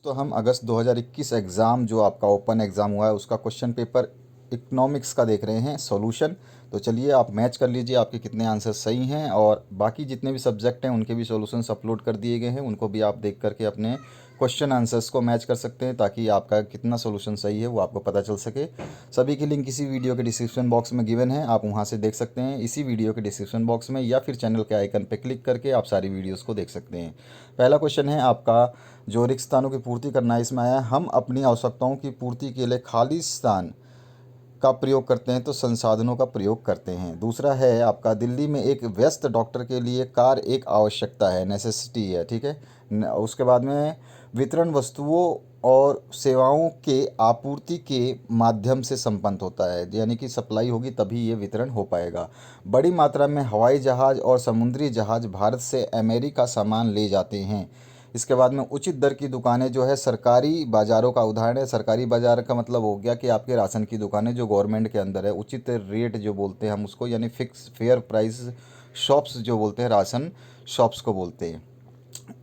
तो हम अगस्त 2021 एग्ज़ाम जो आपका ओपन एग्ज़ाम हुआ है उसका क्वेश्चन पेपर इकोनॉमिक्स का देख रहे हैं सॉल्यूशन। तो चलिए आप मैच कर लीजिए आपके कितने आंसर सही हैं, और बाकी जितने भी सब्जेक्ट हैं उनके भी सॉल्यूशंस अपलोड कर दिए गए हैं, उनको भी आप देख करके अपने क्वेश्चन आंसर्स को मैच कर सकते हैं ताकि आपका कितना सॉल्यूशन सही है वो आपको पता चल सके। सभी की लिंक इसी वीडियो के डिस्क्रिप्शन बॉक्स में गिवन है, आप वहाँ से देख सकते हैं इसी वीडियो के डिस्क्रिप्शन बॉक्स में, या फिर चैनल के आइकन पर क्लिक करके आप सारी वीडियोज़ को देख सकते हैं। पहला क्वेश्चन है आपका, जो रिक्त स्थानों की पूर्ति करना है इसमें आया, हम अपनी आवश्यकताओं की पूर्ति के लिए खाली स्थान का प्रयोग करते हैं तो संसाधनों का प्रयोग करते हैं। दूसरा है आपका, दिल्ली में एक व्यस्त डॉक्टर के लिए कार एक आवश्यकता है, नेसेसिटी है, ठीक है। उसके बाद में वितरण वस्तुओं और सेवाओं के आपूर्ति के माध्यम से संपन्न होता है, यानी कि सप्लाई होगी तभी ये वितरण हो पाएगा। बड़ी मात्रा में हवाई जहाज़ और समुद्री जहाज़ भारत से अमेरिका सामान ले जाते हैं। इसके बाद में उचित दर की दुकानें जो है सरकारी बाज़ारों का उदाहरण है। सरकारी बाज़ार का मतलब हो गया कि आपके राशन की दुकानें जो गवर्नमेंट के अंदर है, उचित रेट जो बोलते हैं हम उसको, यानी फिक्स फेयर प्राइस शॉप्स जो बोलते हैं, राशन शॉप्स को बोलते हैं।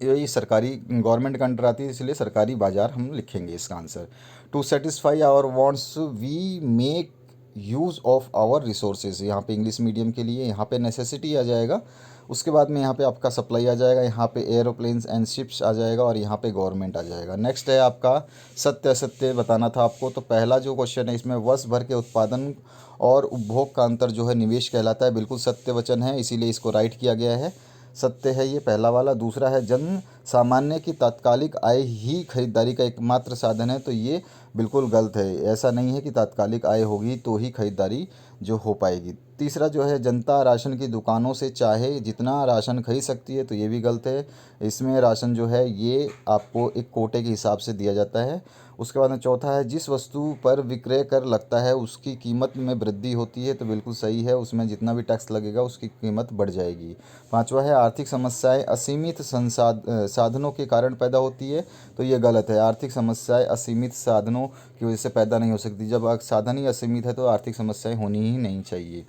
यही सरकारी गवर्नमेंट का अंडर आती है, इसलिए सरकारी बाज़ार हम लिखेंगे इसका answer. To satisfy our wants we make use of our resources, यहाँ पे इंग्लिश मीडियम के लिए यहाँ पे नेसेसिटी आ जाएगा। उसके बाद में यहाँ पे आपका सप्लाई आ जाएगा, यहाँ पे एरोप्लेन्स एंड शिप्स आ जाएगा, और यहाँ पे गवर्नमेंट आ जाएगा। नेक्स्ट है आपका, सत्य असत्य बताना था आपको। तो पहला जो क्वेश्चन है इसमें, वर्ष भर के उत्पादन और उपभोग का अंतर जो है निवेश कहलाता है, बिल्कुल सत्य वचन है, इसीलिए इसको राइट किया गया है, सत्य है ये पहला वाला। दूसरा है, जन सामान्य की तात्कालिक आय ही खरीदारी का एकमात्र साधन है, तो ये बिल्कुल गलत है, ऐसा नहीं है कि तात्कालिक आय होगी तो ही खरीदारी जो हो पाएगी। तीसरा जो है, जनता राशन की दुकानों से चाहे जितना राशन खरीद सकती है, तो ये भी गलत है। इसमें राशन जो है ये आपको एक कोटे के हिसाब से दिया जाता है। उसके बाद में चौथा है, जिस वस्तु पर विक्रय कर लगता है उसकी कीमत में वृद्धि होती है, तो बिल्कुल सही है, उसमें जितना भी टैक्स लगेगा उसकी कीमत बढ़ जाएगी। पांचवा है, आर्थिक समस्याएं असीमित साधनों के कारण पैदा होती है, तो ये गलत है। आर्थिक समस्याएं असीमित साधनों की वजह से पैदा नहीं हो सकती, जब साधन ही असीमित है तो आर्थिक समस्याएं होनी ही नहीं चाहिए।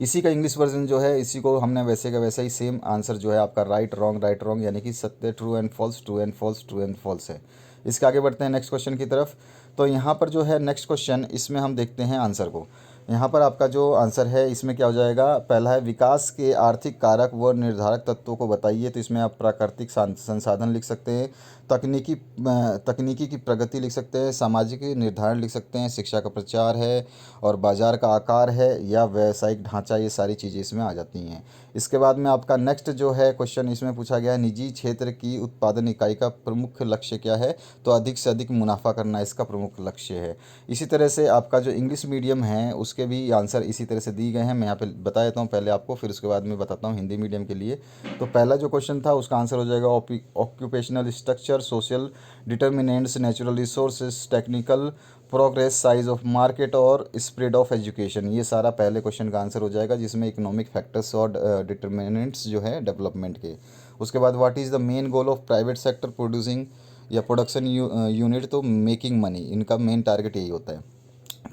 इसी का इंग्लिश वर्जन जो है, इसी को हमने वैसे का वैसा ही सेम आंसर जो है आपका राइट रॉन्ग, यानी कि सत्य, true and false, true and false, true and false है। इसके आगे बढ़ते हैं नेक्स्ट क्वेश्चन की तरफ। तो यहाँ पर जो है नेक्स्ट क्वेश्चन, इसमें हम देखते हैं आंसर को। यहाँ पर आपका जो आंसर है इसमें क्या हो जाएगा, पहला है, विकास के आर्थिक कारक व निर्धारक तत्वों को बताइए, तो इसमें आप प्राकृतिक संसाधन लिख सकते हैं, तकनीकी की प्रगति लिख सकते हैं, सामाजिक निर्धारण लिख सकते हैं, शिक्षा का प्रचार है, और बाजार का आकार है, या व्यावसायिक ढांचा, ये सारी चीज़ें इसमें आ जाती हैं। इसके बाद में आपका नेक्स्ट जो है क्वेश्चन इसमें पूछा गया है, निजी क्षेत्र की उत्पादन इकाई का प्रमुख लक्ष्य क्या है, तो अधिक से अधिक मुनाफा करना इसका प्रमुख लक्ष्य है। इसी तरह से आपका जो इंग्लिश मीडियम है उसके भी आंसर इसी तरह से दिए गए हैं, मैं यहाँ पे बता देता हूँ पहले आपको, फिर उसके बाद में बताता हूँ हिंदी मीडियम के लिए। तो पहला जो क्वेश्चन था उसका आंसर हो जाएगा, occupational structure, social determinants, natural resources, technical progress, size of market और स्प्रेड ऑफ एजुकेशन, ये सारा पहले क्वेश्चन का आंसर हो जाएगा, जिसमें इकोनॉमिक फैक्टर्स और डिटर्मिनेंट्स जो है डेवलपमेंट के। उसके बाद, what is the main goal of private sector producing या प्रोडक्शन यूनिट, तो मेकिंग मनी, इनका मेन टारगेट यही होता है।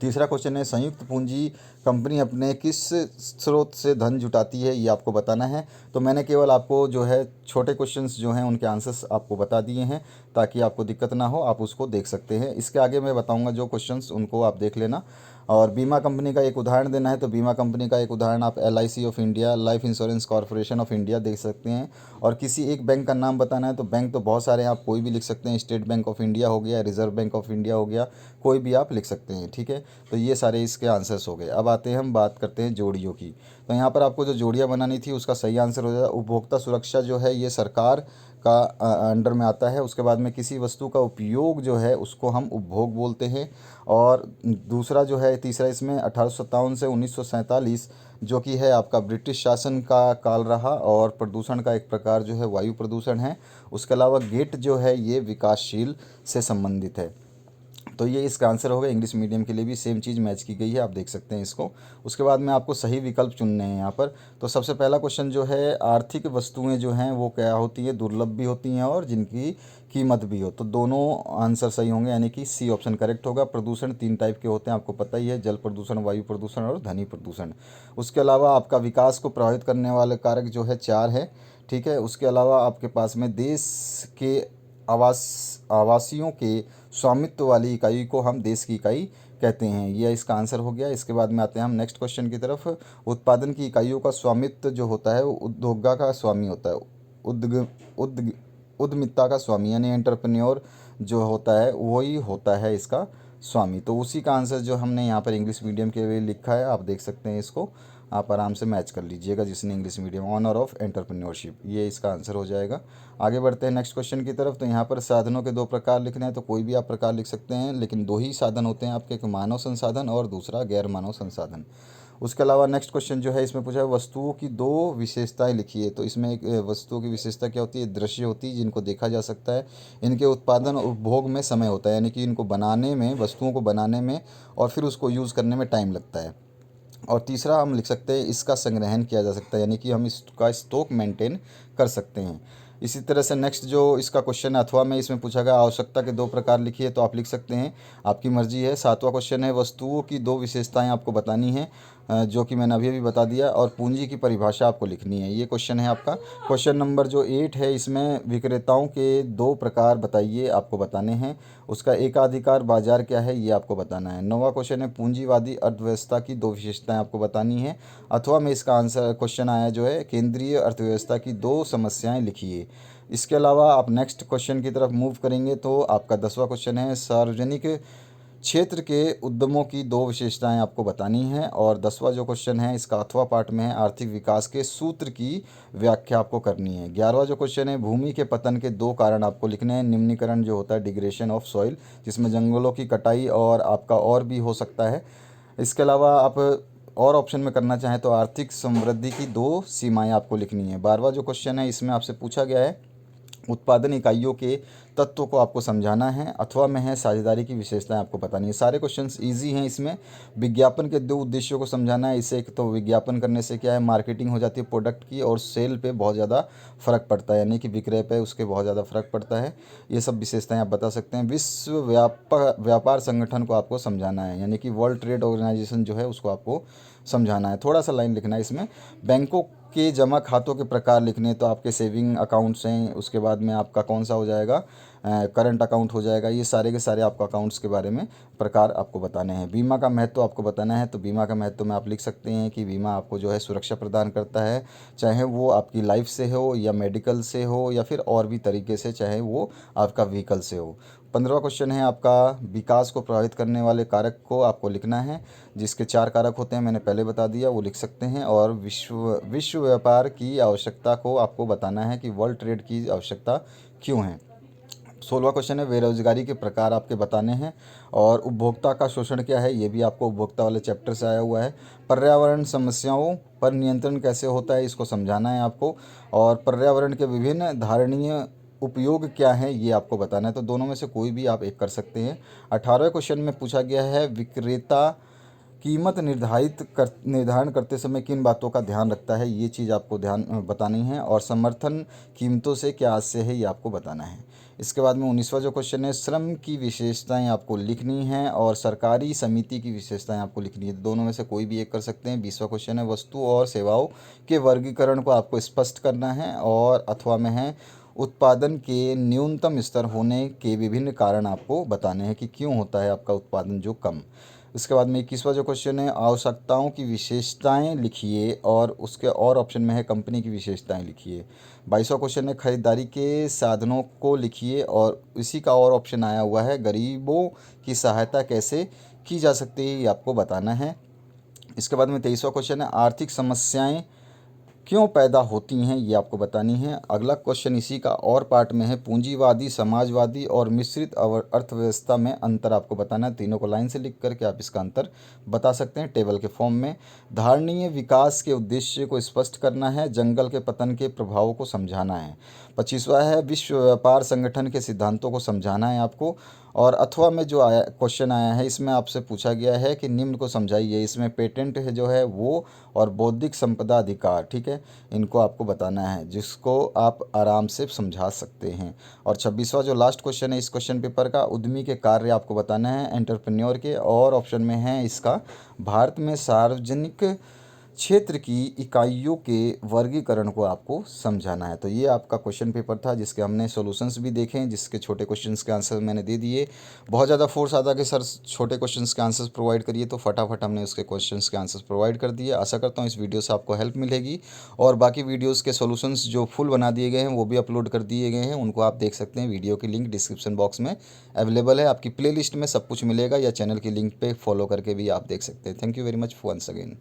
तीसरा क्वेश्चन है, संयुक्त पूंजी कंपनी अपने किस स्रोत से धन जुटाती है, ये आपको बताना है। तो मैंने केवल आपको जो है छोटे क्वेश्चंस जो हैं उनके आंसर्स आपको बता दिए हैं, ताकि आपको दिक्कत ना हो, आप उसको देख सकते हैं। इसके आगे मैं बताऊंगा जो क्वेश्चंस, उनको आप देख लेना। और बीमा कंपनी का एक उदाहरण देना है, तो बीमा कंपनी का एक उदाहरण आप LIC of India, life insurance corporation of India देख सकते हैं। और किसी एक बैंक का नाम बताना है, तो बैंक तो बहुत सारे हैं, आप कोई भी लिख सकते हैं, स्टेट बैंक ऑफ इंडिया हो गया, रिजर्व बैंक ऑफ इंडिया हो गया, कोई भी आप लिख सकते हैं, ठीक है। तो ये सारे इसके आंसर्स हो गए। अब आते हैं, हम बात करते हैं जोड़ियों की। तो यहाँ पर आपको जो जोड़ियाँ बनानी थी उसका सही आंसर हो जाएगा, उपभोक्ता सुरक्षा जो है ये सरकार का अंडर में आता है। उसके बाद में किसी वस्तु का उपयोग जो है उसको हम उपभोग बोलते हैं। और दूसरा जो है, तीसरा इसमें 1857 से 1947 जो कि है आपका ब्रिटिश शासन का काल रहा, और प्रदूषण का एक प्रकार जो है वायु प्रदूषण है। उसके अलावा गेट जो है ये विकासशील से संबंधित है। तो ये इसका आंसर होगा। इंग्लिश मीडियम के लिए भी सेम चीज़ मैच की गई है, आप देख सकते हैं इसको। उसके बाद में आपको सही विकल्प चुनने हैं यहाँ पर। तो सबसे पहला क्वेश्चन जो है, आर्थिक वस्तुएं जो हैं वो क्या होती है, दुर्लभ भी होती हैं और जिनकी कीमत भी हो, तो दोनों आंसर सही होंगे, यानी कि सी ऑप्शन करेक्ट होगा। प्रदूषण 3 टाइप के होते हैं, आपको पता ही है, जल प्रदूषण, वायु प्रदूषण और ध्वनि प्रदूषण। उसके अलावा आपका विकास को प्रभावित करने वाले कारक जो है 4 है, ठीक है। उसके अलावा आपके पास में देश के आवासियों के स्वामित्व वाली इकाई को हम देश की इकाई कहते हैं। यह इसका आंसर हो गया। इसके बाद में आते हैं हम नेक्स्ट क्वेश्चन की तरफ। उत्पादन की इकाइयों का स्वामित्व जो होता है वो उद्योगा का स्वामी होता है। उद्ग उद्ग उद्यमिता का स्वामी यानी एंटरप्रेन्योर जो होता है वही होता है इसका स्वामी। तो उसी का आंसर जो हमने यहाँ पर इंग्लिश मीडियम के लिए लिखा है, आप देख सकते हैं, इसको आप आराम से मैच कर लीजिएगा जिसने English medium, honour of entrepreneurship, ये इसका आंसर हो जाएगा। आगे बढ़ते हैं नेक्स्ट क्वेश्चन की तरफ। तो यहाँ पर साधनों के दो प्रकार लिखने हैं, तो कोई भी आप प्रकार लिख सकते हैं, लेकिन दो ही साधन होते हैं आपके, एक मानव संसाधन और दूसरा गैर मानव संसाधन। उसके अलावा नेक्स्ट क्वेश्चन जो है इसमें पूछा है वस्तुओं की दो विशेषताएं लिखिए। तो इसमें एक वस्तुओं की विशेषता क्या होती है? दृश्य होती है, जिनको देखा जा सकता है। इनके उत्पादन और उपभोग में समय होता है, यानी कि इनको बनाने में, वस्तुओं को बनाने में और फिर उसको यूज़ करने में टाइम लगता है। और तीसरा हम लिख सकते हैं इसका संग्रहण किया जा सकता है, यानी कि हम इसका स्टॉक मेंटेन कर सकते हैं। इसी तरह से नेक्स्ट जो इसका क्वेश्चन है अथवा में, इसमें पूछा गया आवश्यकता के दो प्रकार लिखिए। तो आप लिख सकते हैं, आपकी मर्जी है। सातवां क्वेश्चन है वस्तुओं की दो विशेषताएं आपको बतानी है, जो कि मैंने अभी बता दिया, और पूंजी की परिभाषा आपको लिखनी है। ये क्वेश्चन है आपका। क्वेश्चन नंबर जो 8 है इसमें विक्रेताओं के दो प्रकार बताइए, आपको बताने हैं। उसका एकाधिकार बाजार क्या है ये आपको बताना है। 9वां क्वेश्चन है पूंजीवादी अर्थव्यवस्था की दो विशेषताएं आपको बतानी है। अथवा में इसका आंसर क्वेश्चन आया जो है केंद्रीय अर्थव्यवस्था की दो समस्याएं लिखिए। इसके अलावा आप नेक्स्ट क्वेश्चन की तरफ मूव करेंगे तो आपका 10वां क्वेश्चन है सार्वजनिक क्षेत्र के उद्यमों की दो विशेषताएं आपको बतानी है। और 10वां जो क्वेश्चन है इसका अथवा पार्ट में है आर्थिक विकास के सूत्र की व्याख्या आपको करनी है। 11वां जो क्वेश्चन है भूमि के पतन के दो कारण आपको लिखने हैं। निम्नीकरण जो होता है डिग्रेडेशन ऑफ सॉइल, जिसमें जंगलों की कटाई और आपका और भी हो सकता है। इसके अलावा आप और ऑप्शन में करना चाहें तो आर्थिक समृद्धि की दो सीमाएं आपको लिखनी है। 12वां जो क्वेश्चन है इसमें आपसे पूछा गया है उत्पादन इकाइयों के तत्वों को आपको समझाना है। अथवा में है साझेदारी की विशेषताएं आपको बतानी है। सारे क्वेश्चंस इजी हैं। इसमें विज्ञापन के दो उद्देश्यों को समझाना है। इससे एक तो विज्ञापन करने से क्या है, मार्केटिंग हो जाती है प्रोडक्ट की, और सेल पे बहुत ज़्यादा फ़र्क पड़ता है, यानी कि विक्रय पे उसके बहुत ज़्यादा फ़र्क पड़ता है। ये सब विशेषताएं आप बता सकते हैं। विश्व व्यापार संगठन को आपको समझाना है, यानी कि वर्ल्ड ट्रेड ऑर्गेनाइजेशन जो है उसको आपको समझाना है। थोड़ा सा लाइन लिखना है इसमें। बैंकों के जमा खातों के प्रकार लिखने, तो आपके सेविंग अकाउंट्स हैं, उसके बाद में आपका कौन सा हो जाएगा, करंट अकाउंट हो जाएगा। ये सारे के सारे आपको अकाउंट्स के बारे में प्रकार आपको बताने हैं। बीमा का महत्व आपको बताना है। तो बीमा का महत्व में आप लिख सकते हैं कि बीमा आपको जो है सुरक्षा प्रदान करता है, चाहे वो आपकी लाइफ से हो या मेडिकल से हो या फिर और भी तरीके से, चाहे वो आपका व्हीकल से हो। 15वां क्वेश्चन है आपका विकास को प्रभावित करने वाले कारक को आपको लिखना है, जिसके 4 कारक होते हैं, मैंने पहले बता दिया, वो लिख सकते हैं। और विश्व व्यापार की आवश्यकता को आपको बताना है कि वर्ल्ड ट्रेड की आवश्यकता क्यों है। 16वां क्वेश्चन है बेरोजगारी के प्रकार आपके बताने हैं। और उपभोक्ता का शोषण क्या है, ये भी आपको उपभोक्ता वाले चैप्टर से आया हुआ है। पर्यावरण समस्याओं पर नियंत्रण कैसे होता है इसको समझाना है आपको। और पर्यावरण के विभिन्न धारणीय उपयोग क्या है ये आपको बताना है। तो दोनों में से कोई भी आप एक कर सकते हैं। 18वें क्वेश्चन में पूछा गया है विक्रेता कीमत निर्धारण करते समय किन बातों का ध्यान रखता है, ये चीज़ आपको ध्यान बतानी है। और समर्थन कीमतों से क्या आशय है ये आपको बताना है। इसके बाद में 19वां जो क्वेश्चन है श्रम की विशेषताएं आपको लिखनी है और सरकारी समिति की विशेषताएं आपको लिखनी है। दोनों में से कोई भी एक कर सकते हैं। 20वां क्वेश्चन है वस्तु और सेवाओं के वर्गीकरण को आपको स्पष्ट करना है। और अथवा में है उत्पादन के न्यूनतम स्तर होने के विभिन्न कारण आपको बताने हैं कि क्यों होता है आपका उत्पादन जो कम। इसके बाद में 21वां जो क्वेश्चन है आवश्यकताओं की विशेषताएं लिखिए, और उसके और ऑप्शन में है कंपनी की विशेषताएं लिखिए। 22वां क्वेश्चन है खरीदारी के साधनों को लिखिए, और इसी का और ऑप्शन आया हुआ है गरीबों की सहायता कैसे की जा सकती है ये आपको बताना है। इसके बाद में 23वां क्वेश्चन है आर्थिक समस्याएं क्यों पैदा होती हैं ये आपको बतानी है। अगला क्वेश्चन इसी का और पार्ट में है पूंजीवादी, समाजवादी और मिश्रित अर्थव्यवस्था में अंतर आपको बताना है। तीनों को लाइन से लिख करके आप इसका अंतर बता सकते हैं टेबल के फॉर्म में। धारणीय विकास के उद्देश्य को स्पष्ट करना है। जंगल के पतन के प्रभावों को समझाना है। 25वां है विश्व व्यापार संगठन के सिद्धांतों को समझाना है आपको। और अथवा में जो आया क्वेश्चन आया है इसमें आपसे पूछा गया है कि निम्न को समझाइए। इसमें पेटेंट है जो है वो, और बौद्धिक संपदा अधिकार, ठीक है, इनको आपको बताना है, जिसको आप आराम से समझा सकते हैं। और 26वां जो लास्ट क्वेश्चन है इस क्वेश्चन पेपर का उद्यमी के कार्य आपको बताना है, एंटरप्रेन्योर के। और ऑप्शन में है इसका भारत में सार्वजनिक क्षेत्र की इकाइयों के वर्गीकरण को आपको समझाना है। तो ये आपका क्वेश्चन पेपर था जिसके हमने सॉल्यूशंस भी देखे हैं, जिसके छोटे क्वेश्चंस के आंसर मैंने दे दिए। बहुत ज़्यादा फोर्स आता कि सर छोटे क्वेश्चंस के आंसर्स प्रोवाइड करिए, तो फटाफट हमने उसके क्वेश्चंस के आंसर्स प्रोवाइड कर दिए। आशा करता हूँ इस वीडियो से आपको हेल्प मिलेगी, और बाकी वीडियोज़ के सॉल्यूशंस जो फुल बना दिए गए हैं वो भी अपलोड कर दिए गए हैं, उनको आप देख सकते हैं। वीडियो की लिंक डिस्क्रिप्शन बॉक्स में अवेलेबल है, आपकी प्लेलिस्ट में सब कुछ मिलेगा, या चैनल की लिंक पे फॉलो करके भी आप देख सकते हैं। Thank you very much once again.